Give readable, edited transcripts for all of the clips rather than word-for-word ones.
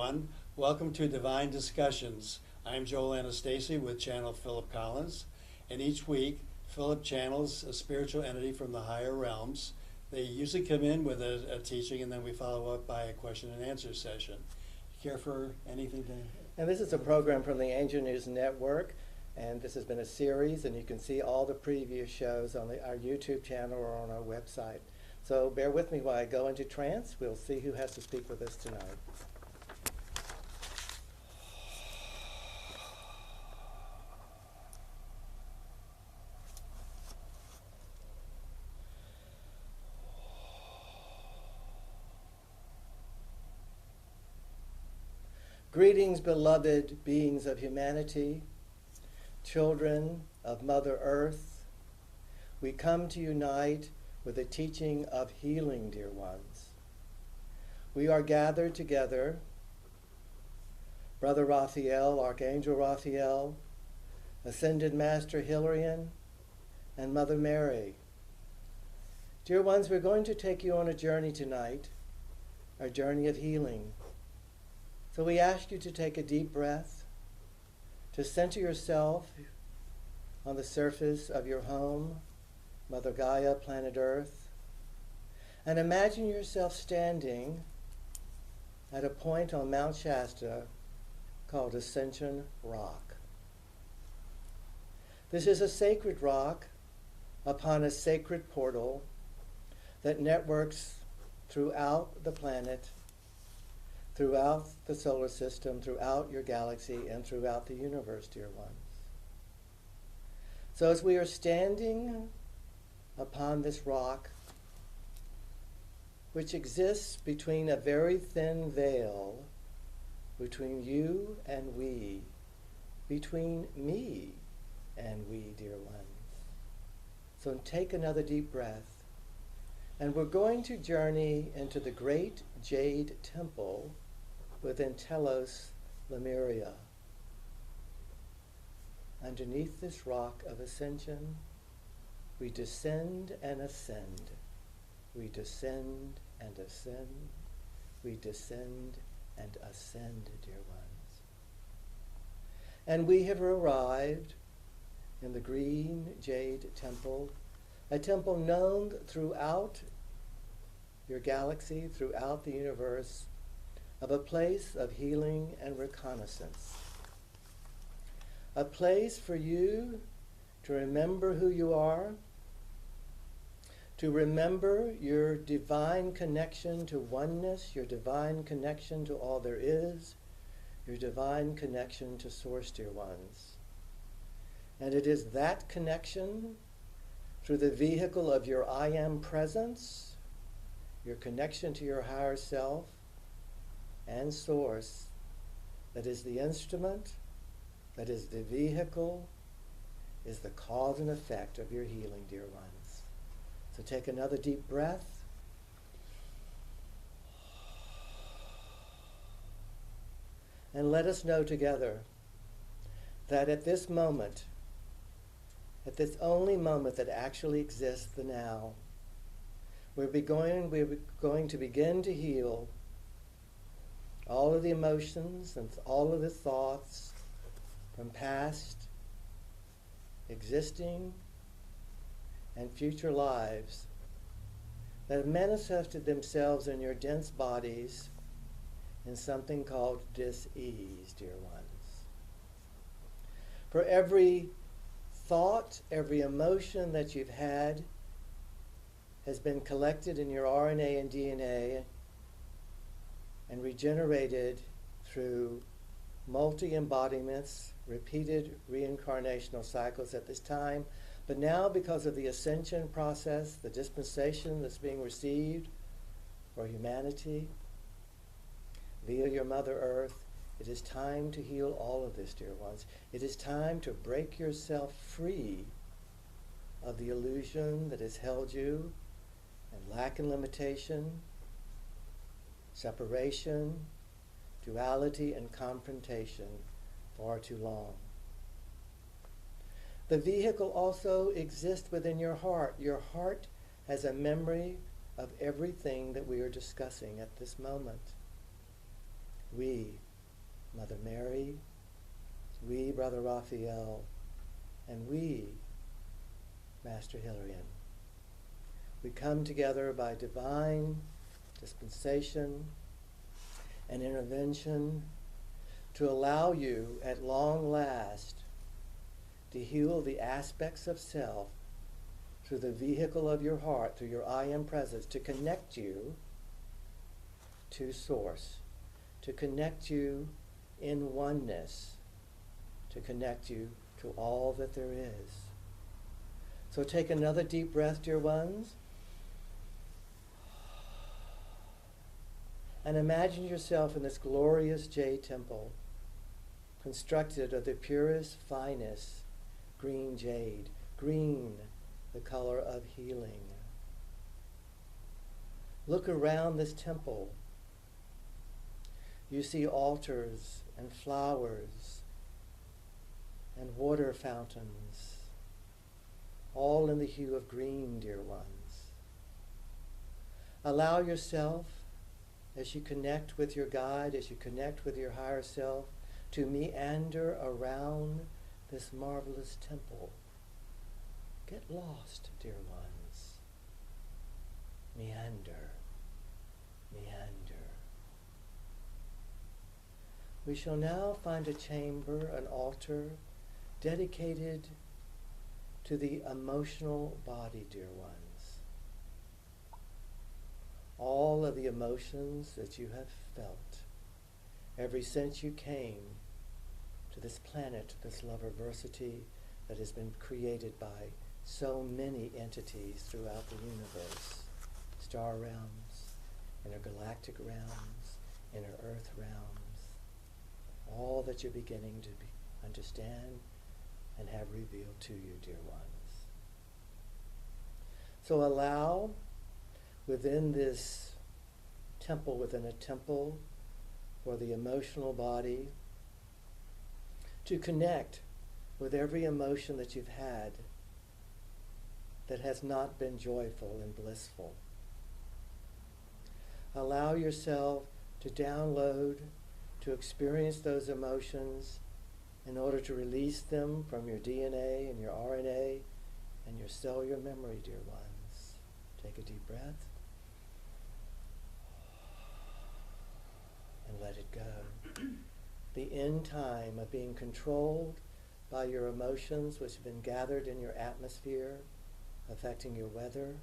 everyone. Welcome to Divine Discussions. I'm Joel Anastasi with Channel Philip Collins, and each week Philip channels a spiritual entity from the higher realms. They usually come in with a teaching, and then we follow up by a question and answer session. Care for anything to? And this is a program from the Angel News Network, and this has been a series, and you can see all the previous shows on our YouTube channel or on our website. So bear with me while I go into trance. We'll see who has to speak with us tonight. Greetings, beloved beings of humanity, children of Mother Earth. We come to unite with a teaching of healing, dear ones. We are gathered together, Brother Raphael, Archangel Raphael, Ascended Master Hilarion, and Mother Mary. Dear ones, we're going to take you on a journey tonight, our journey of healing. So we ask you to take a deep breath, to center yourself on the surface of your home, Mother Gaia, planet Earth, and imagine yourself standing at a point on Mount Shasta called Ascension Rock. This is a sacred rock upon a sacred portal that networks throughout the planet, throughout the solar system, throughout your galaxy, and throughout the universe, dear ones. So as we are standing upon this rock, which exists between a very thin veil between you and we, between me and we, dear ones. So take another deep breath, and we're going to journey into the great jade temple within Telos, Lemuria. Underneath this rock of ascension, we descend and ascend. We descend and ascend. We descend and ascend, dear ones. And we have arrived in the green jade temple, a temple known throughout your galaxy, throughout the universe, of a place of healing and reconnaissance. A place for you to remember who you are, to remember your divine connection to oneness, your divine connection to all there is, your divine connection to Source, dear ones. And it is that connection through the vehicle of your I Am presence, your connection to your higher self and Source, that is the instrument, that is the vehicle, is the cause and effect of your healing, dear ones. So take another deep breath. And let us know together that at this moment, at this only moment that actually exists, the now, we're going to begin to heal all of the emotions and all of the thoughts from past, existing, and future lives that have manifested themselves in your dense bodies in something called dis-ease, dear ones. For every thought, every emotion that you've had has been collected in your RNA and DNA and regenerated through multi-embodiments, repeated reincarnational cycles at this time. But now, because of the ascension process, the dispensation that's being received for humanity via your Mother Earth, it is time to heal all of this, dear ones. It is time to break yourself free of the illusion that has held you in lack and limitation, separation, duality, and confrontation far too long. The vehicle also exists within your heart. Your heart has a memory of everything that we are discussing at this moment. we, Mother Mary, we, Brother Raphael, and we, Master Hilarion. We come together by divine dispensation and intervention to allow you at long last to heal the aspects of self through the vehicle of your heart, through your I Am presence, to connect you to Source, to connect you in oneness, to connect you to all that there is. So take another deep breath, dear ones, and imagine yourself in this glorious jade temple, constructed of the purest, finest green jade, green, the color of healing. Look around this temple. You see altars and flowers and water fountains, all in the hue of green, dear ones. Allow yourself, as you connect with your guide, as you connect with your higher self, to meander around this marvelous temple. Get lost, dear ones. Meander, meander. We shall now find a chamber, an altar, dedicated to the emotional body, dear ones. All of the emotions that you have felt ever since you came to this planet, this loveversity that has been created by so many entities throughout the universe, star realms, intergalactic realms, inner earth realms, all that you're beginning to understand and have revealed to you, dear ones. So allow within this temple, within a temple for the emotional body, to connect with every emotion that you've had that has not been joyful and blissful. Allow yourself to download, to experience those emotions in order to release them from your DNA and your RNA and your cellular memory, dear ones. Take a deep breath and let it go. The end time of being controlled by your emotions which have been gathered in your atmosphere, affecting your weather,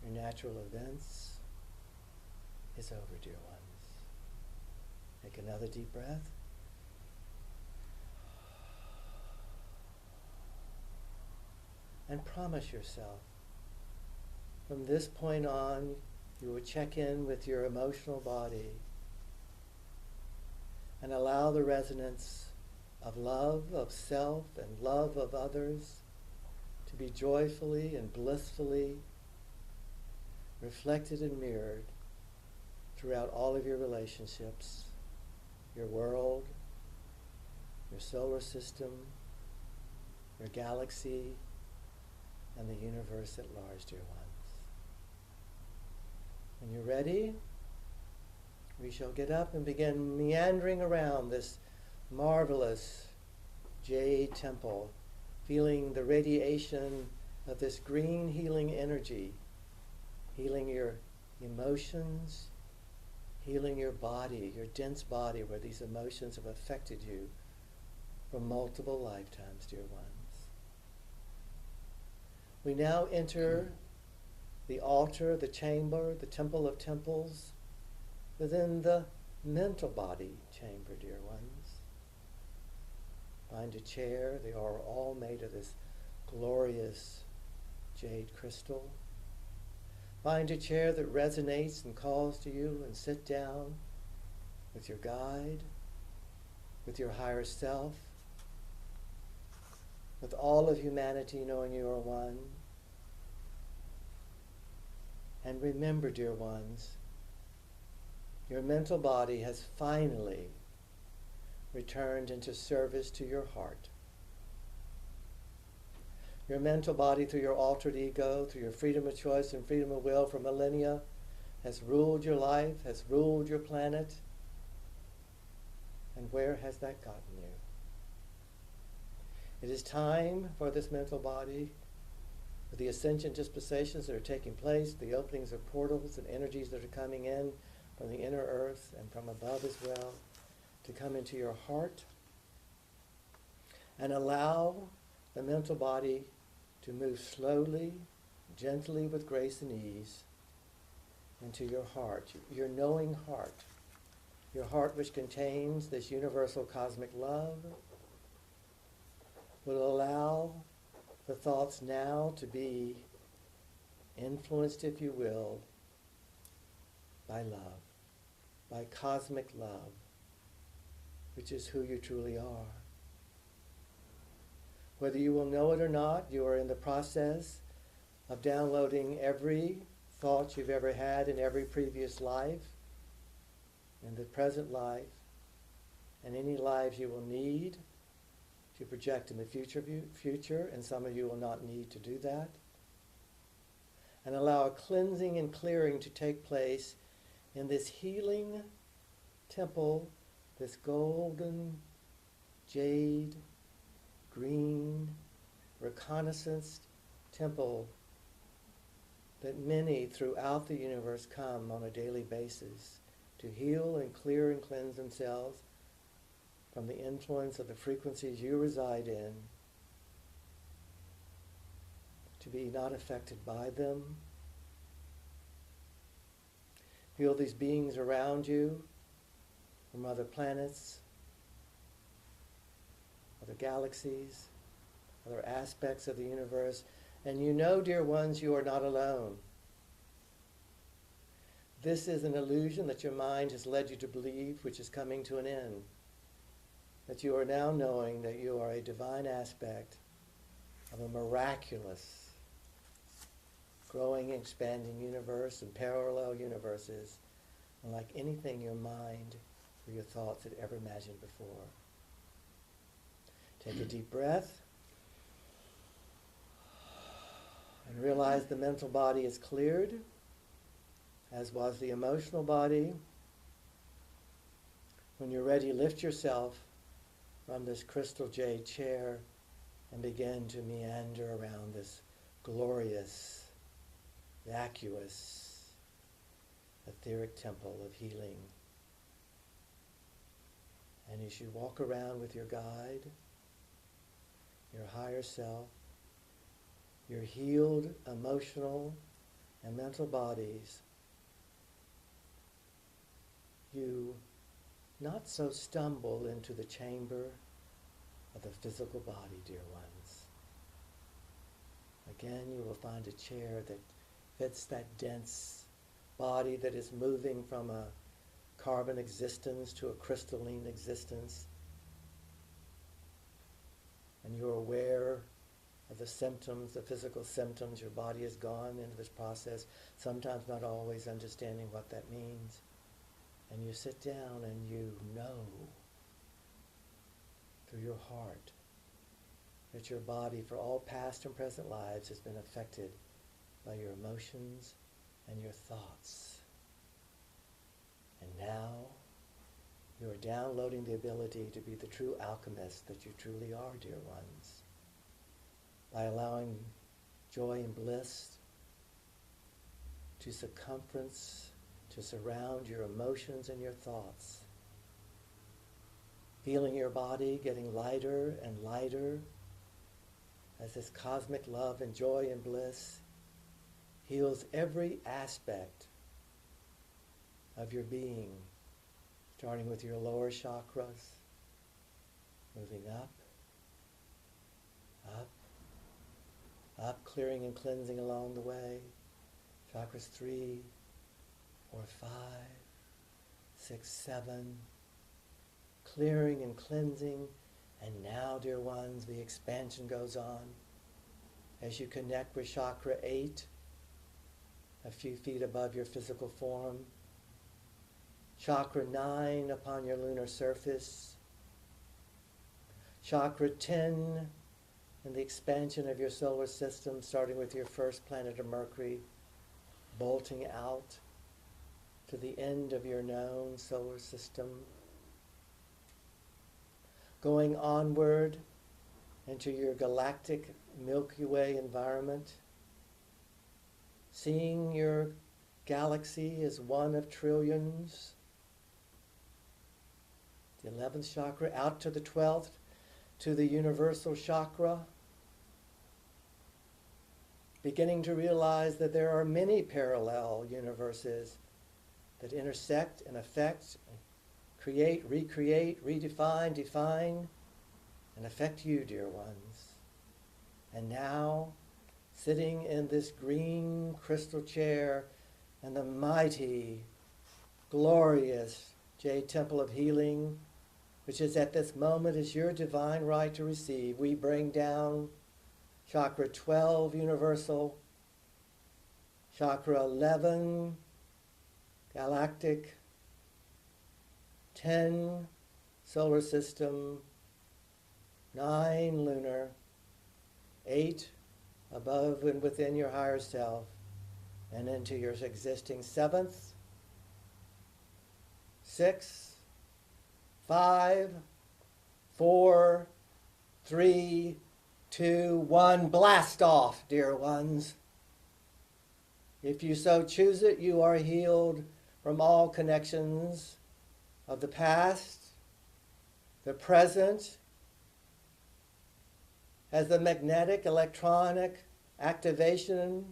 your natural events, is over, dear ones. Take another deep breath. And promise yourself, from this point on, you will check in with your emotional body and allow the resonance of love of self and love of others to be joyfully and blissfully reflected and mirrored throughout all of your relationships, your world, your solar system, your galaxy, and the universe at large, dear ones. When you're ready, we shall get up and begin meandering around this marvelous jade temple, feeling the radiation of this green healing energy, healing your emotions, healing your body, your dense body where these emotions have affected you for multiple lifetimes, dear ones. We now enter the altar, the chamber, the temple of temples, within the mental body chamber, dear ones. Find a chair. They are all made of this glorious jade crystal. Find a chair that resonates and calls to you, and sit down with your guide, with your higher self, with all of humanity knowing you are one. And remember, dear ones, your mental body has finally returned into service to your heart. Your mental body, through your altered ego, through your freedom of choice and freedom of will for millennia, has ruled your life, has ruled your planet, And where has that gotten you? It is time for this mental body, with the ascension dispensations that are taking place, the openings of portals and energies that are coming in from the inner earth and from above as well, to come into your heart and allow the mental body to move slowly, gently, with grace and ease into your heart, your knowing heart, your heart which contains this universal cosmic love, will allow the thoughts now to be influenced, if you will, by love, by cosmic love, which is who you truly are. Whether you will know it or not, you are in the process of downloading every thought you've ever had in every previous life, in the present life, and any lives you will need to project in the future, and some of you will not need to do that. And allow a cleansing and clearing to take place in this healing temple, this golden, jade, green, reconnaissance temple that many throughout the universe come on a daily basis to heal and clear and cleanse themselves from the influence of the frequencies you reside in, to be not affected by them. Feel these beings around you from other planets, other galaxies, other aspects of the universe. And you know, dear ones, you are not alone. This is an illusion that your mind has led you to believe, which is coming to an end. That you are now knowing that you are a divine aspect of a miraculous, growing, expanding universe and parallel universes, unlike anything your mind or your thoughts had ever imagined before. Take a deep breath and realize the mental body is cleared, as was the emotional body. When you're ready, lift yourself from this crystal jade chair and begin to meander around this glorious, vacuous, etheric temple of healing. And as you walk around with your guide, your higher self, your healed emotional and mental bodies, you not so stumble into the chamber of the physical body, dear ones. Again, you will find a chair that fits that dense body that is moving from a carbon existence to a crystalline existence. And you're aware of the symptoms, the physical symptoms. Your body has gone into this process, sometimes not always understanding what that means. And you sit down and you know through your heart that your body for all past and present lives has been affected by your emotions and your thoughts. And now you are downloading the ability to be the true alchemist that you truly are, dear ones, by allowing joy and bliss to circumference, to surround your emotions and your thoughts. Feeling your body getting lighter and lighter as this cosmic love and joy and bliss heals every aspect of your being, starting with your lower chakras, moving up, up, up, clearing and cleansing along the way. Chakras 3, 4, 5, 6, 7, clearing and cleansing. And now, dear ones, the expansion goes on as you connect with chakra 8, a few feet above your physical form. Chakra 9 upon your lunar surface. Chakra 10 in the expansion of your solar system, starting with your first planet of Mercury, bolting out to the end of your known solar system. going onward into your galactic Milky Way environment, seeing your galaxy as one of trillions, the 11th chakra out to the 12th, to the universal chakra, beginning to realize that there are many parallel universes that intersect and affect, create, recreate, redefine, define, and affect you, dear ones. And now, sitting in this green crystal chair in the mighty, glorious Jade Temple of Healing, which is at this moment is your divine right to receive, we bring down Chakra 12 universal, Chakra 11 galactic, 10 solar system, 9 lunar, 8 above and within your higher self, and into your existing 7th, 6, 5, 4, 3, 2, 1, blast off, dear ones. If you so choose it, you are healed from all connections of the past, the present, as the magnetic electronic activation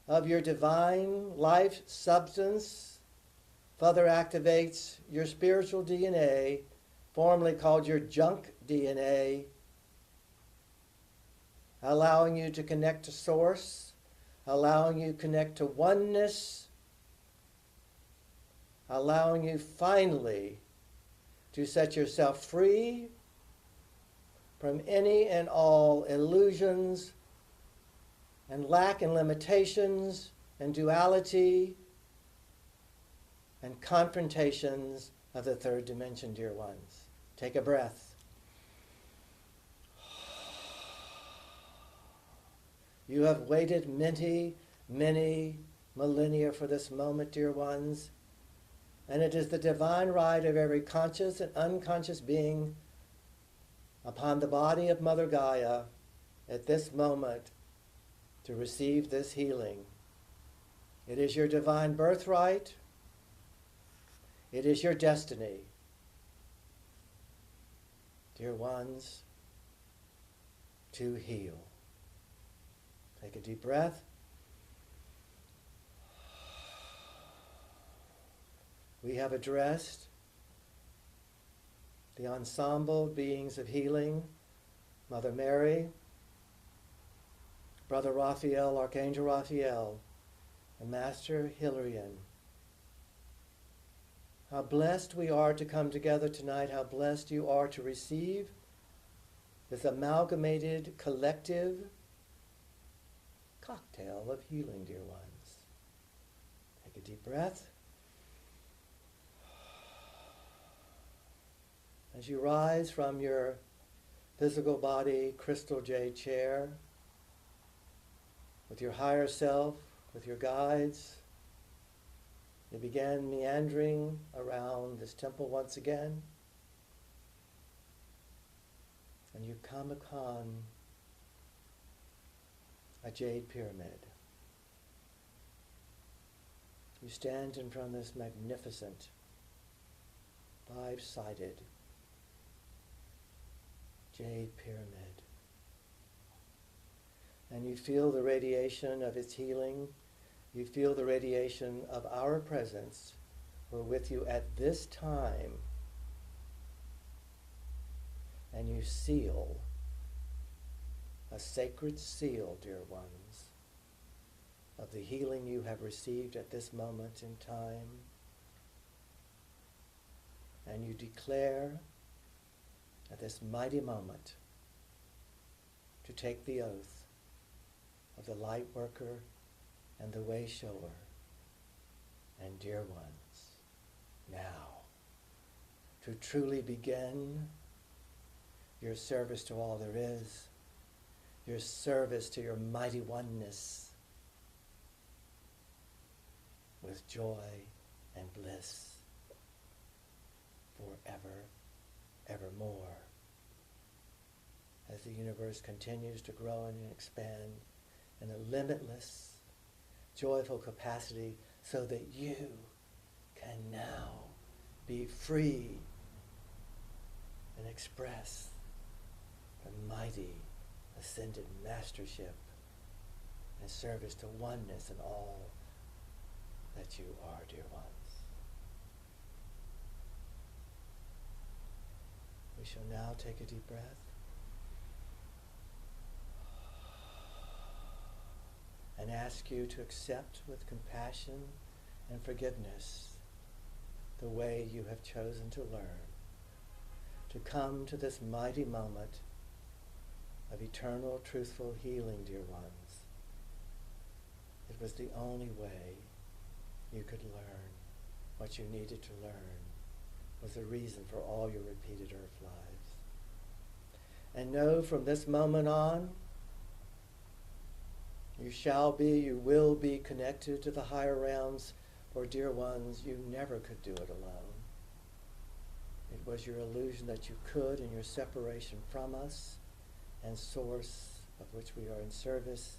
of your divine life substance further activates your spiritual DNA, formerly called your junk DNA, allowing you to connect to Source, allowing you to connect to oneness, allowing you finally to set yourself free from any and all illusions and lack and limitations and duality and confrontations of the third dimension, dear ones. Take a breath. You have waited many, many millennia for this moment, dear ones, and it is the divine right of every conscious and unconscious being upon the body of Mother Gaia at this moment to receive this healing. It is your divine birthright. It is your destiny. Dear ones, to heal. Take a deep breath. We have addressed the ensemble beings of healing, Mother Mary, Brother Raphael, Archangel Raphael, and Master Hilarion. How blessed we are to come together tonight, how blessed you are to receive this amalgamated collective cocktail of healing, dear ones. Take a deep breath. As you rise from your physical body crystal jade chair, with your higher self, with your guides, you begin meandering around this temple once again, and you come upon a jade pyramid. You stand in front of this magnificent, five-sided jade pyramid. And you feel the radiation of its healing. You feel the radiation of our presence. We're with you at this time. And you seal a sacred seal, dear ones, of the healing you have received at this moment in time. And you declare at this mighty moment to take the oath of the light worker and the way shower. And dear ones, now to truly begin your service to all there is, your service to your mighty oneness with joy and bliss forever, evermore. as the universe continues to grow and expand in a limitless, joyful capacity so that you can now be free and express the mighty ascended mastership and service to oneness in all that you are, dear ones. We shall now take a deep breath. And ask you to accept with compassion and forgiveness the way you have chosen to learn, to come to this mighty moment of eternal, truthful healing, dear ones. It was the only way you could learn what you needed to learn, was the reason for all your repeated earth lives. And know from this moment on, you shall be, you will be connected to the higher realms, for dear ones, you never could do it alone. It was your illusion that you could in your separation from us and source of which we are in service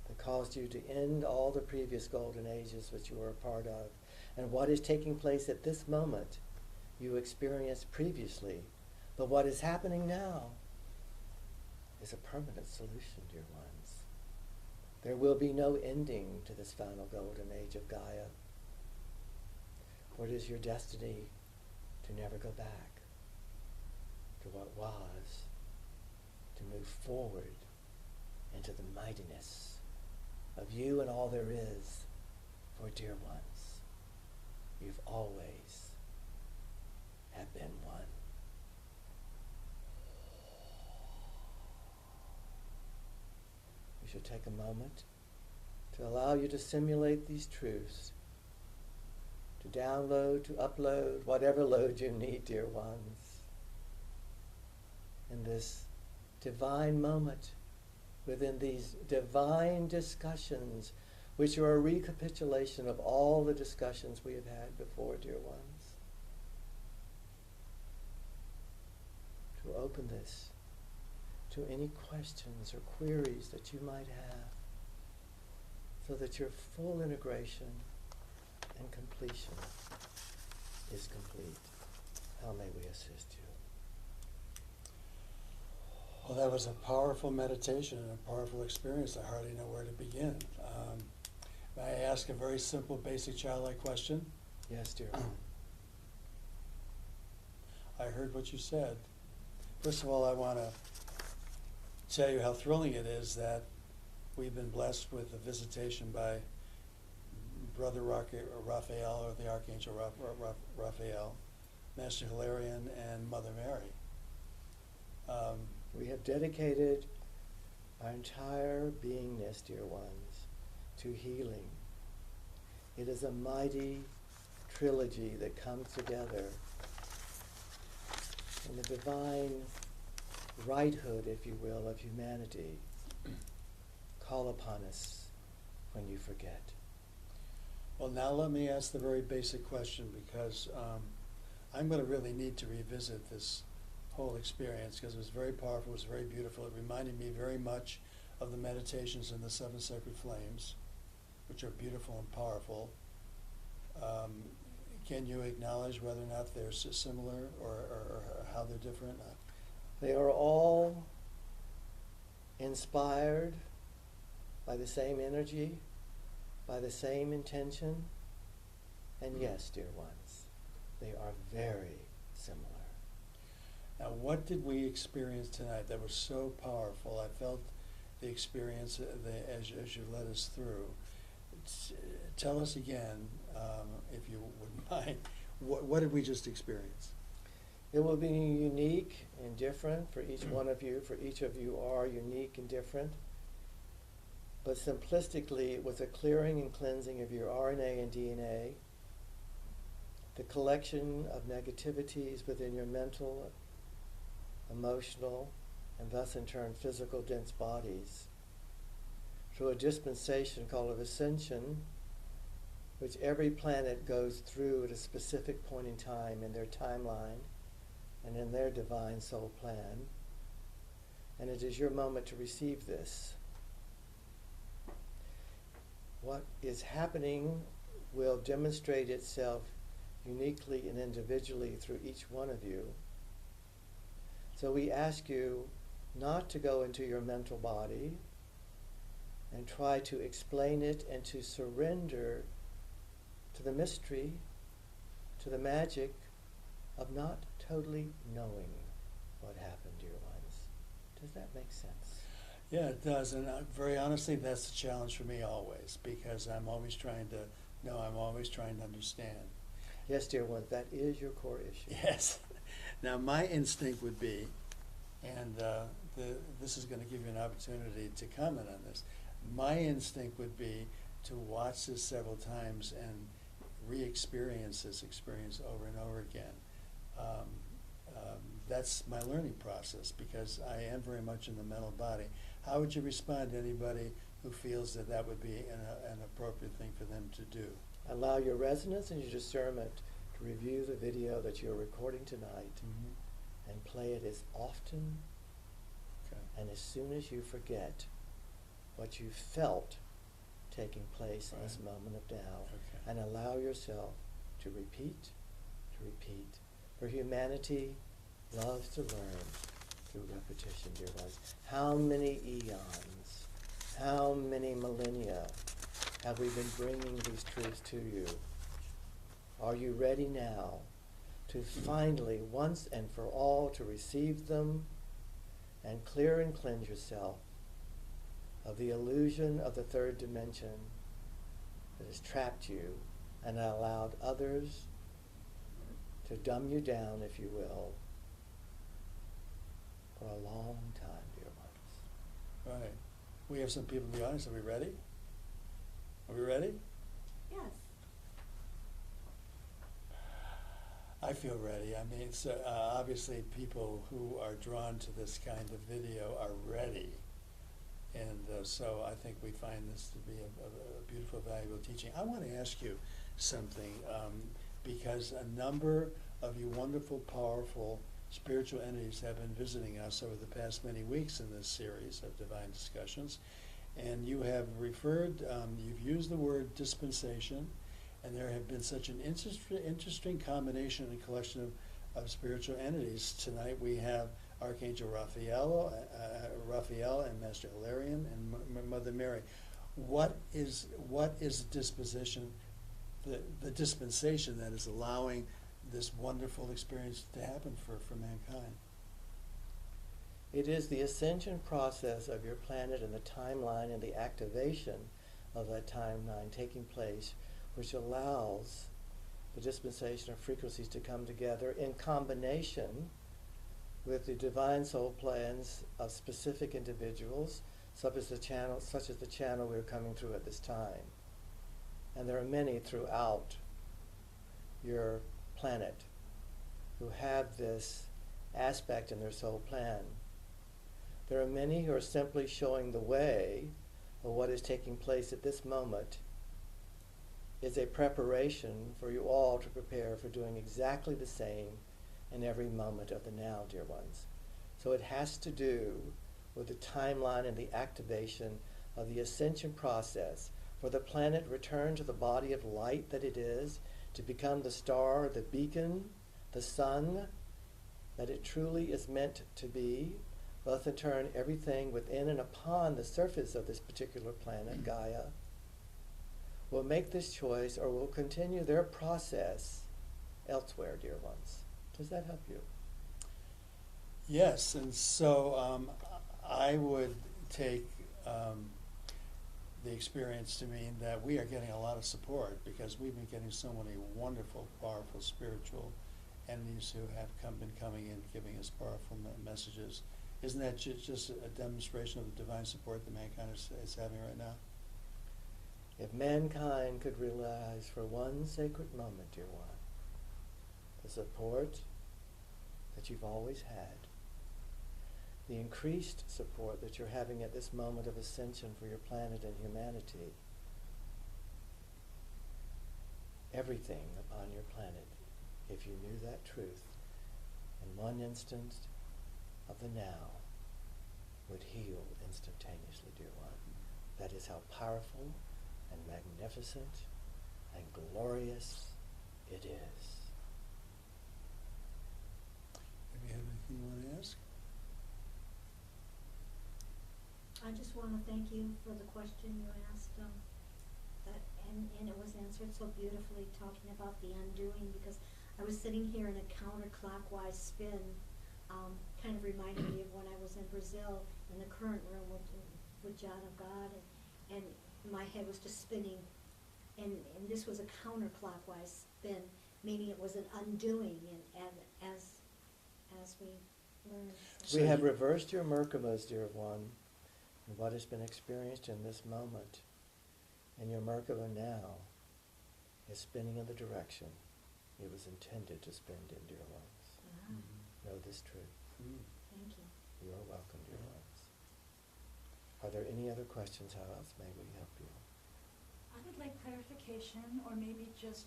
that caused you to end all the previous golden ages which you were a part of. And what is taking place at this moment you experienced previously, but what is happening now is a permanent solution, dear ones. There will be no ending to this final golden age of Gaia, for it is your destiny to never go back to what was, to move forward into the mightiness of you and all there is. For dear ones, you've always have been one. We should take a moment to allow you to simulate these truths, to download, to upload, whatever load you need, dear ones, in this divine moment, within these divine discussions, which are a recapitulation of all the discussions we have had before, dear ones. To open this to any questions or queries that you might have, so that your full integration and completion is complete. How may we assist you? Well, that was a powerful meditation and a powerful experience. I hardly know where to begin. May I ask a very simple, basic, childlike question? Yes, dear one. I heard what you said. First of all, I want to tell you how thrilling it is that we've been blessed with a visitation by Brother Raphael, or the Archangel Raphael, Master Hilarion, and Mother Mary. We have dedicated our entire beingness, dear ones, to healing. It is a mighty trilogy that comes together in the divine righthood, if you will, of humanity. Call upon us when you forget. Well, now let me ask the very basic question, because I'm going to really need to revisit this whole experience, because it was very powerful, it was very beautiful. It reminded me very much of the meditations in the Seven Sacred Flames, which are beautiful and powerful. Can you acknowledge whether or not they're similar, or how they're different? They are all inspired by the same energy, by the same intention, and yes, dear ones, they are very similar. Now, what did we experience tonight that was so powerful? I felt the experience as you led us through. Tell us again, if you wouldn't mind, what did we just experience? It will be unique and different for each one of you, for each of you are unique and different. But simplistically, it was a clearing and cleansing of your RNA and DNA, the collection of negativities within your mental, emotional, and thus in turn physical dense bodies, through a dispensation called of ascension, which every planet goes through at a specific point in time in their timeline and in their divine soul plan, And it is your moment to receive this. What is happening will demonstrate itself uniquely and individually through each one of you. So we ask you not to go into your mental body and try to explain it and to surrender to the mystery, to the magic of not totally knowing what happened, dear ones. Does that make sense? Yeah, it does, and very honestly, that's the challenge for me always, because I'm always trying to know, I'm always trying to understand. Yes, dear ones, that is your core issue. Yes. Now, my instinct would be, and this is going to give you an opportunity to comment on this, my instinct would be to watch this several times and re-experience this experience over and over again. That's my learning process, because I am very much in the mental body. How would you respond to anybody who feels that that would be an appropriate thing for them to do? Allow your resonance and your discernment to review the video that you're recording tonight Mm-hmm. and play it as often Okay. and as soon as you forget what you felt taking place in this Right. moment of now, Okay. and allow yourself to repeat. For humanity loves to learn through repetition, dear ones. How many eons, how many millennia have we been bringing these truths to you? Are you ready now to finally, once and for all, to receive them and clear and cleanse yourself of the illusion of the third dimension that has trapped you and allowed others to dumb you down, if you will, for a long time, dear ones? Right. We have some people in the audience. Are we ready? Are we ready? Yes. I feel ready. I mean, so, obviously people who are drawn to this kind of video are ready. And so I think we find this to be a beautiful, valuable teaching. I want to ask you something, because a number of you wonderful, powerful spiritual entities have been visiting us over the past many weeks in this series of Divine Discussions. And you have referred, you've used the word dispensation, and there have been such an interesting combination and collection of spiritual entities. Tonight we have Archangel Raphael and Master Hilarion and Mother Mary. What is the disposition, the dispensation that is allowing this wonderful experience to happen for mankind? It is the ascension process of your planet and the timeline and the activation of that timeline taking place, which allows the dispensation of frequencies to come together in combination with the divine soul plans of specific individuals, such as the channel we're coming through at this time. And there are many throughout your planet who have this aspect in their soul plan. There are many who are simply showing the way of what is taking place at this moment is a preparation for you all to prepare for doing exactly the same in every moment of the now, dear ones. So it has to do with the timeline and the activation of the ascension process for the planet return to the body of light that it is, to become the star, the beacon, the sun that it truly is meant to be, thus in turn everything within and upon the surface of this particular planet, Gaia, will make this choice or will continue their process elsewhere, dear ones. Does that help you? Yes, and so I would take the experience to mean that we are getting a lot of support, because we've been getting so many wonderful, powerful spiritual entities who have been coming in, giving us powerful messages. Isn't that just a demonstration of the divine support that mankind is having right now? If mankind could realize for one sacred moment, dear one, the support that you've always had, the increased support that you're having at this moment of ascension for your planet and humanity, everything upon your planet, if you knew that truth in one instant of the now, would heal instantaneously, dear one. That is how powerful and magnificent and glorious it is. Have you have anything you want to ask? I just want to thank you for the question you asked, and it was answered so beautifully, talking about the undoing, because I was sitting here in a counterclockwise spin, kind of reminded me of when I was in Brazil in the current room with John of God, and my head was just spinning, and this was a counterclockwise spin, meaning it was an undoing, and as we learned. So We have you- reversed your Merkamas, dear one, and what has been experienced in this moment. And your Merkaba now is spinning in the direction it was intended to spin in, dear ones. Ah, Mhm. Know this truth. Mm. thank you. You are welcome, dear ones. Are there any other questions? How else may we help you? I would like clarification or maybe just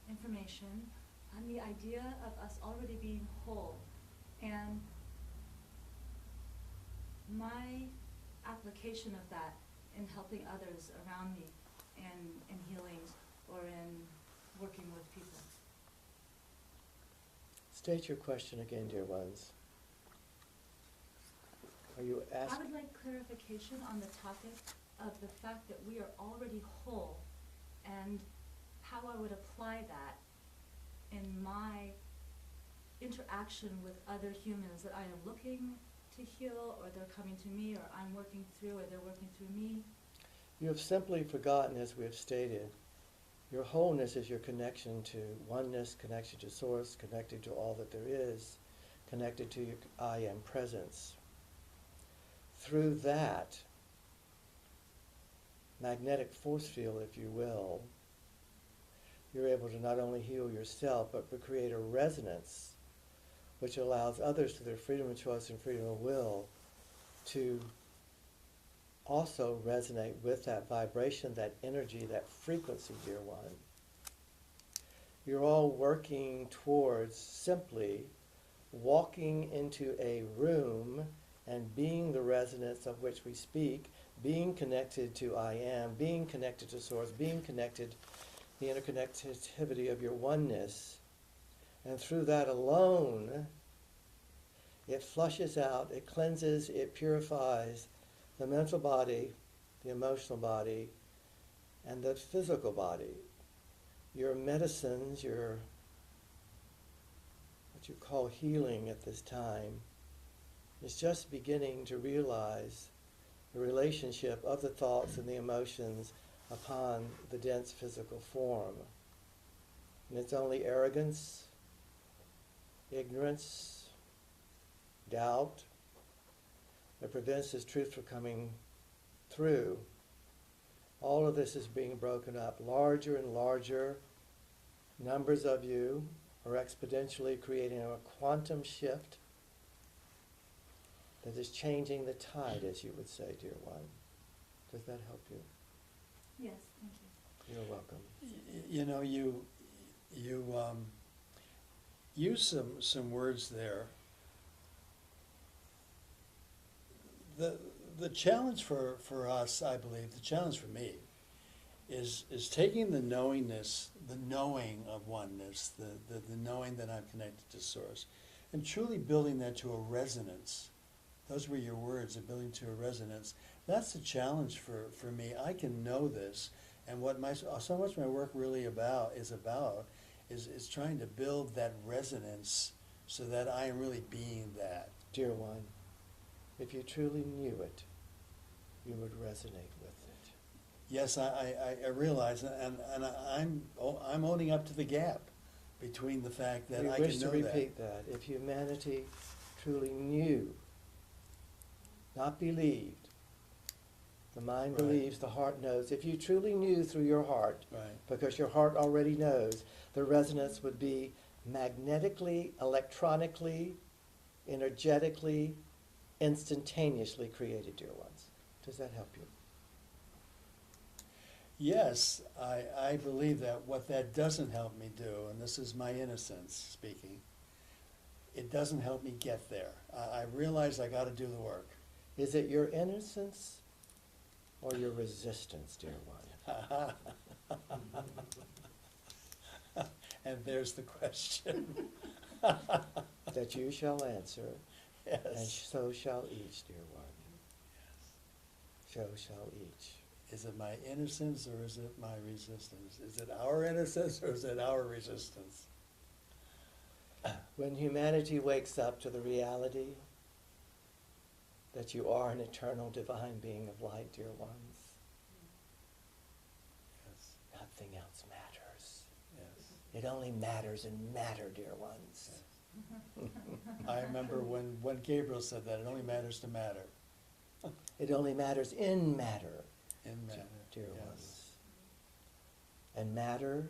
information on the idea of us already being whole and my application of that in helping others around me and in healing or in working with people. State your question again, dear ones. Are you I asking? would like clarification on the topic of the fact that we are already whole and how I would apply that in my interaction with other humans that I am looking to heal, or they're coming to me, or I'm working through, or they're working through me. You have simply forgotten, as we have stated, your wholeness is your connection to oneness, connection to source, connected to all that there is, connected to your I am presence. Through that magnetic force field, if you will, you're able to not only heal yourself, but to create a resonance which allows others, through their freedom of choice and freedom of will, to also resonate with that vibration, that energy, that frequency, dear one. You're all working towards simply walking into a room and being the resonance of which we speak, being connected to I am, being connected to source, being connected, the interconnectivity of your oneness. And through that alone, it flushes out, it cleanses, it purifies the mental body, the emotional body, and the physical body. Your medicines, your what you call healing at this time, is just beginning to realize the relationship of the thoughts and the emotions upon the dense physical form. And it's only arrogance, ignorance, doubt that prevents this truth from coming through. All of this is being broken up. Larger and larger numbers of you are exponentially creating a quantum shift that is changing the tide, as you would say, dear one. Does that help you? Yes, thank you. You're welcome. You know, you use some words there. The challenge for us, I believe, the challenge for me, is taking the knowingness, the knowing of oneness, the knowing that I'm connected to Source, and truly building that to a resonance. Those were your words, of building to a resonance. That's the challenge for me. I can know this, and what so much my work really is trying to build that resonance so that I am really being that. Dear one, if you truly knew it, you would resonate with it. Yes, I realize, and I'm owning up to the gap between the fact that We I wish can to know repeat that. If humanity truly knew, not believed, the mind Right. believes, the heart knows. If you truly knew through your heart, Right. because your heart already knows, the resonance would be magnetically, electronically, energetically, instantaneously created, dear ones. Does that help you? Yes, I believe that. What that doesn't help me do, and this is my innocence speaking, it doesn't help me get there. I realize I got to do the work. Is it your innocence or your resistance, dear one? And there's the question. That you shall answer, and Yes. so shall each, dear one. So shall each. Is it my innocence or is it my resistance? Is it our innocence or is it our resistance? When humanity wakes up to the reality that you are an eternal divine being of light, dear ones, Yes, nothing else matters. yes. It only matters in matter, dear ones. I remember when Gabriel said that, it only matters to matter. It only matters in matter, In matter, dear yes. ones. And matter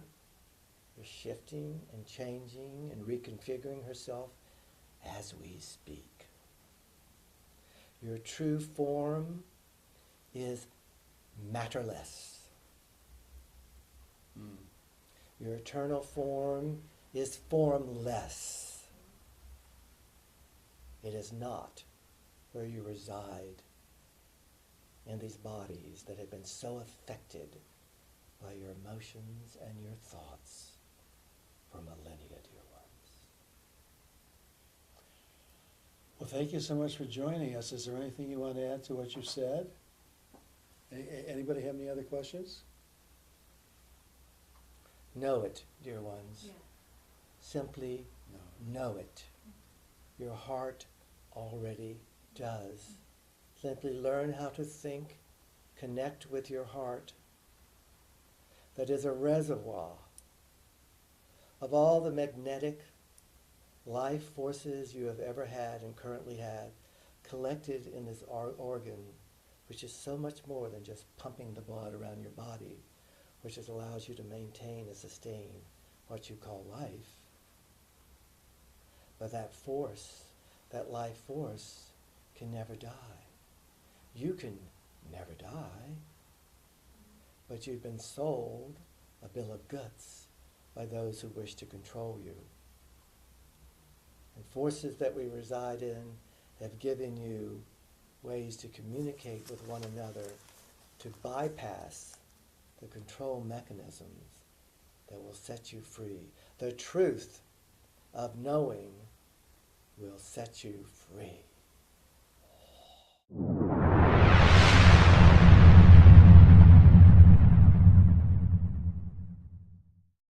is shifting and changing and reconfiguring herself as we speak. Your true form is matterless. Mm. Your eternal form is formless. It is not where you reside in these bodies that have been so affected by your emotions and your thoughts for millennia, dear ones. Well, thank you so much for joining us. Is there anything you want to add to what you said? Anybody have any other questions? Know it, dear ones. Yeah. Simply No. know it. Your heart already does. Simply learn how to think, connect with your heart. That is a reservoir of all the magnetic life forces you have ever had and currently have, collected in this organ, which is so much more than just pumping the blood around your body, which allows you to maintain and sustain what you call life. But that force, that life force, can never die. You can never die, but you've been sold a bill of goods by those who wish to control you. And forces that we reside in have given you ways to communicate with one another, to bypass the control mechanisms that will set you free. The truth of knowing will set you free.